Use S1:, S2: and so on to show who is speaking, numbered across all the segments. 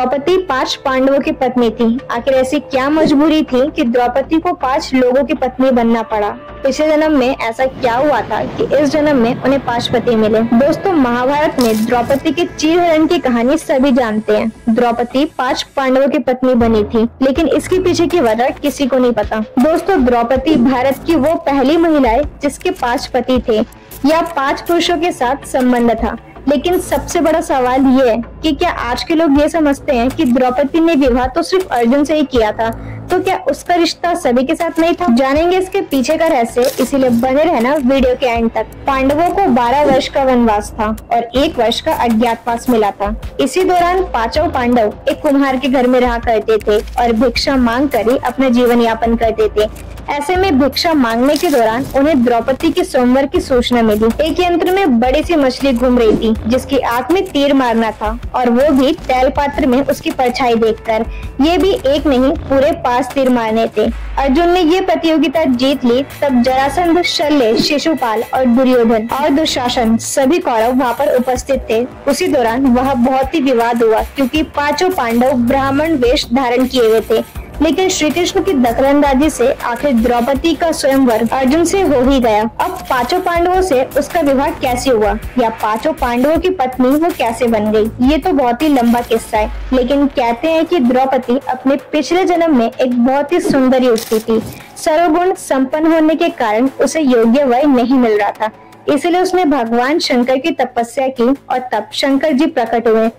S1: द्रौपदी 5 पांडवों की पत्नी थी। आखिर ऐसी क्या मजबूरी थी कि द्रौपदी को 5 लोगों की पत्नी बनना पड़ा? पिछले जन्म में ऐसा क्या हुआ था कि इस जन्म में उन्हें 5 पति मिले? दोस्तों, महाभारत में द्रौपदी के चीरहरण की कहानी सभी जानते हैं। द्रौपदी 5 पांडवों की पत्नी बनी थी, लेकिन इसके पीछे की वजह किसी को नहीं पता। दोस्तों, द्रौपदी भारत की वो पहली महिला है जिसके 5 पति थे या 5 पुरुषों के साथ संबंध था। लेकिन सबसे बड़ा सवाल ये है कि क्या आज के लोग ये समझते हैं कि द्रौपदी ने विवाह तो सिर्फ अर्जुन से ही किया था, तो क्या उसका रिश्ता सभी के साथ नहीं था? जानेंगे इसके पीछे का रहस्य, इसीलिए बने रहना वीडियो के एंड तक। पांडवों को 12 वर्ष का वनवास था और 1 वर्ष का अज्ञातवास मिला था। इसी दौरान 5 पांडव एक कुम्हार के घर में रहा करते थे और भिक्षा मांग कर ही अपना जीवन यापन करते थे। ऐसे में भिक्षा मांगने के दौरान उन्हें द्रौपदी के स्वयंवर की सूचना मिली। एक यंत्र में बड़ी सी मछली घूम रही थी जिसकी आंख में तीर मारना था, और वो भी तैल पात्र में उसकी परछाई देखकर। ये भी एक नहीं, पूरे 5 तीर मारने थे। अर्जुन ने ये प्रतियोगिता जीत ली। तब जरासंध, शल्य, शिशुपाल और दुर्योधन और दुशासन सभी कौरव वहाँ पर उपस्थित थे। उसी दौरान वह बहुत ही विवाद हुआ क्योंकि 5 पांडव ब्राह्मण वेश धारण किए हुए थे। लेकिन श्री कृष्ण की दखलंदाजी से आखिर द्रौपदी का स्वयंवर अर्जुन से हो ही गया। अब 5 पांडवों से उसका विवाह कैसे हुआ या 5 पांडवों की पत्नी वो कैसे बन गई, ये तो बहुत ही लंबा किस्सा है। लेकिन कहते हैं कि द्रौपदी अपने पिछले जन्म में एक बहुत ही सुंदर युवती थी। सर्वगुण संपन्न होने के कारण उसे योग्य वर नहीं मिल रहा था, इसलिए उसने भगवान शंकर की तपस्या की और तब शंकर जी प्रकट हुए।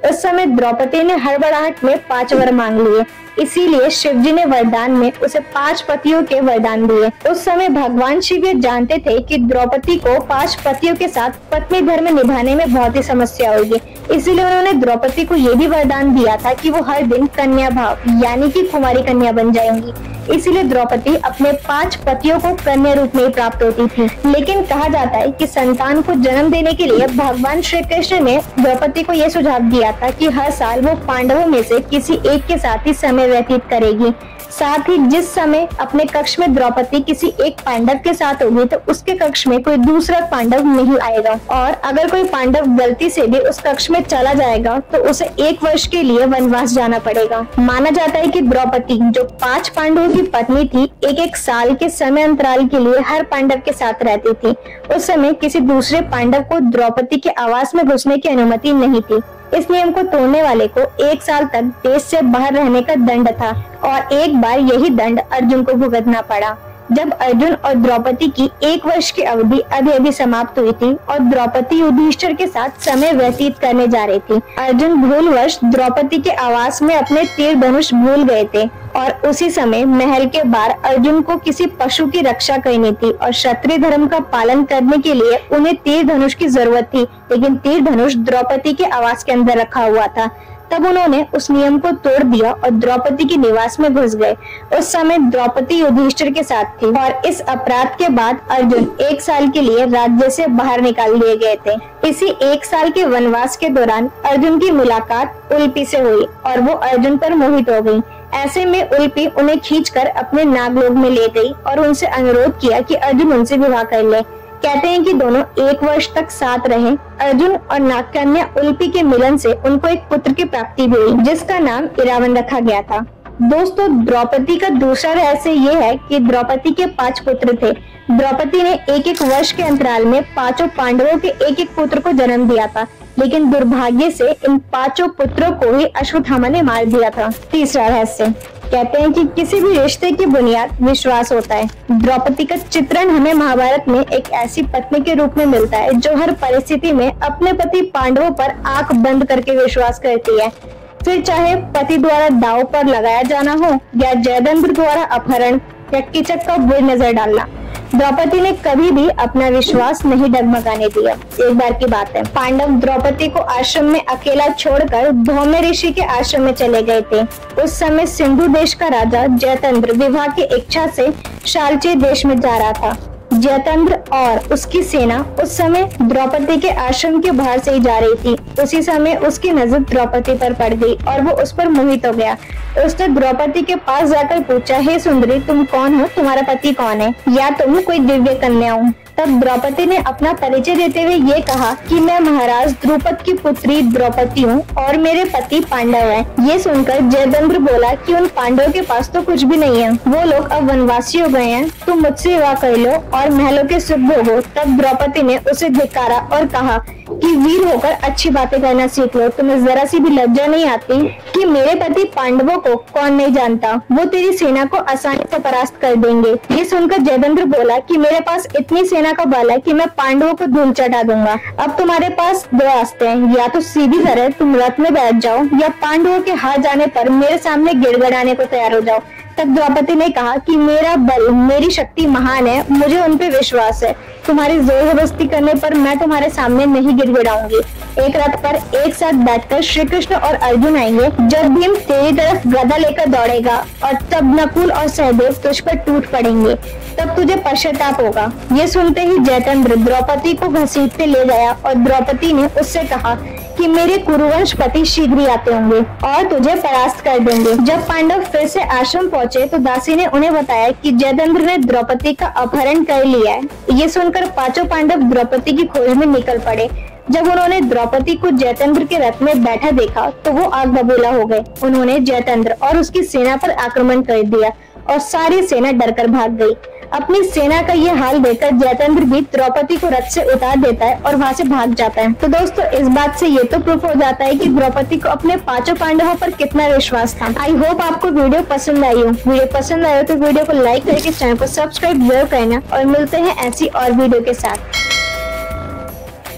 S1: उस समय द्रौपदी ने हड़बड़ाहट में 5 वर मांग लिए, इसीलिए शिव जी ने वरदान में उसे 5 पतियों के वरदान दिए। उस समय भगवान शिव ये जानते थे कि द्रौपदी को 5 पतियों के साथ पत्नी धर्म निभाने में बहुत ही समस्या होगी, इसीलिए उन्होंने द्रौपदी को ये भी वरदान दिया था कि वो हर दिन कन्या भाव यानी कि कुमारी कन्या बन जाएंगी। इसीलिए द्रौपदी अपने 5 पतियों को कन्या रूप में प्राप्त होती थी। लेकिन कहा जाता है कि संतान को जन्म देने के लिए भगवान श्री कृष्ण ने द्रौपदी को यह सुझाव दिया था कि हर साल वो पांडवों में से किसी एक के साथ ही समय व्यतीत करेगी। साथ ही जिस समय अपने कक्ष में द्रौपदी किसी एक पांडव के साथ होगी तो उसके कक्ष में कोई दूसरा पांडव नहीं आएगा, और अगर कोई पांडव गलती से भी उस कक्ष में चला जाएगा तो उसे 1 वर्ष के लिए वनवास जाना पड़ेगा। माना जाता है कि द्रौपदी जो 5 पांडवों की पत्नी थी, एक साल के समय अंतराल के लिए हर पांडव के साथ रहती थी। उस समय किसी दूसरे पांडव को द्रौपदी के आवास में घुसने की अनुमति नहीं थी। इस नियम को तोड़ने वाले को 1 साल तक देश से बाहर रहने का दंड था, और एक बार यही दंड अर्जुन को भुगतना पड़ा। जब अर्जुन और द्रौपदी की 1 वर्ष की अवधि अभी समाप्त हुई थी और द्रौपदी युधिष्ठिर के साथ समय व्यतीत करने जा रही थी, अर्जुन भूलवश द्रौपदी के आवास में अपने तीर धनुष भूल गए थे, और उसी समय महल के बाहर अर्जुन को किसी पशु की रक्षा करनी थी और क्षत्रिय धर्म का पालन करने के लिए उन्हें तीर धनुष की जरूरत थी। लेकिन तीर धनुष द्रौपदी के आवास के अंदर रखा हुआ था। तब उन्होंने उस नियम को तोड़ दिया और द्रौपदी के निवास में घुस गए। उस समय द्रौपदी युधिष्ठिर के साथ थी, और इस अपराध के बाद अर्जुन 1 साल के लिए राज्य से बाहर निकाल दिए गए थे। इसी 1 साल के वनवास के दौरान अर्जुन की मुलाकात उल्पी से हुई और वो अर्जुन पर मोहित हो गई। ऐसे में उल्पी उन्हें खींचकर अपने नागलोक में ले गई और उनसे अनुरोध किया कि अर्जुन उनसे विवाह कर ले। कहते हैं कि दोनों 1 वर्ष तक साथ रहे। अर्जुन और नागकन्या उल्पी के मिलन से उनको एक पुत्र की प्राप्ति भी हुई, जिसका नाम इरावन रखा गया था। दोस्तों, द्रौपदी का दूसरा रहस्य ये है कि द्रौपदी के 5 पुत्र थे। द्रौपदी ने 1 वर्ष के अंतराल में 5 पांडवों के 1 पुत्र को जन्म दिया था, लेकिन दुर्भाग्य से इन 5 पुत्रों को ही अश्वत्थामा ने मार दिया था। तीसरा रहस्य, कहते हैं कि किसी भी रिश्ते की बुनियाद विश्वास होता है। द्रौपदी का चित्रण हमें महाभारत में एक ऐसी पत्नी के रूप में मिलता है जो हर परिस्थिति में अपने पति पांडवों पर आंख बंद करके विश्वास करती है, फिर चाहे पति द्वारा दांव पर लगाया जाना हो या जयद्रथ द्वारा अपहरण या कीचक का बुरी नजर डालना। द्रौपदी ने कभी भी अपना विश्वास नहीं डगमगाने दिया। एक बार की बात है, पांडव द्रौपदी को आश्रम में अकेला छोड़कर धौम्य ऋषि के आश्रम में चले गए थे। उस समय सिंधु देश का राजा जयतंद्र विवाह की इच्छा से शालची देश में जा रहा था। जयतंद्र और उसकी सेना उस समय द्रौपदी के आश्रम के बाहर से ही जा रही थी। उसी समय उसकी नजर द्रौपदी पर पड़ गई और वो उस पर मोहित हो गया। उसने द्रौपदी के पास जाकर पूछा, हे सुंदरी, तुम कौन हो? तुम्हारा पति कौन है? या तुम कोई दिव्य कन्या हो? तब द्रौपदी ने अपना परिचय देते हुए ये कहा कि मैं महाराज द्रुपद की पुत्री द्रौपदी हूँ और मेरे पति पांडव हैं। ये सुनकर जयद्रथ बोला कि उन पांडवों के पास तो कुछ भी नहीं है, वो लोग अब वनवासी हो गए हैं, तुम मुझसे विवाह कर लो और महलों के सुख भोगो। तब द्रौपदी ने उसे धिक्कारा और कहा कि वीर होकर अच्छी बातें करना सीख लो, तुम्हें जरा सी भी लज्जा नहीं आती कि मेरे पति पांडवों को कौन नहीं जानता, वो तेरी सेना को आसानी से परास्त कर देंगे। ये सुनकर जयद्रथ बोला कि मेरे पास इतनी सेना का बल है कि मैं पांडवों को धूल चटा दूंगा। अब तुम्हारे पास दो रास्ते हैं, या तो सीधी तरह तुम रथ में बैठ जाओ या पांडवों के हार जाने पर मेरे सामने गिड़गिड़ाने को तैयार हो जाओ। तब द्रौपदी ने कहा कि मेरा बल, मेरी शक्ति महान है, मुझे उन पे विश्वास है, तुम्हारी जोर जबरदस्ती करने पर मैं तुम्हारे सामने नहीं गिड़गिड़ाऊंगी। एक रथ पर एक साथ बैठकर श्री कृष्ण और अर्जुन आएंगे। जब भीम तेरी तरफ गदा लेकर दौड़ेगा और तब नकुल और सहदेव तुझ पर टूट पड़ेंगे, तब तुझे पश्चाताप होगा। ये सुनते ही जयद्रथ द्रौपदी को घसीटते ले गया और द्रौपदी ने उससे कहा कि मेरे कुरुवंश पति शीघ्र ही आते होंगे और तुझे परास्त कर देंगे। जब पांडव फिर से आश्रम पहुंचे तो दासी ने उन्हें बताया कि जयद्रथ ने द्रौपदी का अपहरण कर लिया है। ये सुनकर पांचों पांडव द्रौपदी की खोज में निकल पड़े। जब उन्होंने द्रौपदी को जयद्रथ के रथ में बैठा देखा तो वो आग बबूला हो गए। उन्होंने जयद्रथ और उसकी सेना पर आक्रमण कर दिया और सारी सेना डरकर भाग गई। अपनी सेना का ये हाल देखकर जयद्रथ भी द्रौपदी को रथ से उतार देता है और वहाँ से भाग जाता है। तो दोस्तों, इस बात से ये तो प्रूफ हो जाता है कि द्रौपदी को अपने पांचों पांडवों पर कितना विश्वास था। आई होप आपको वीडियो पसंद आई हो। वीडियो पसंद आया तो वीडियो को लाइक करके चैनल को सब्सक्राइब जरूर करना और मिलते हैं ऐसी और वीडियो के साथ।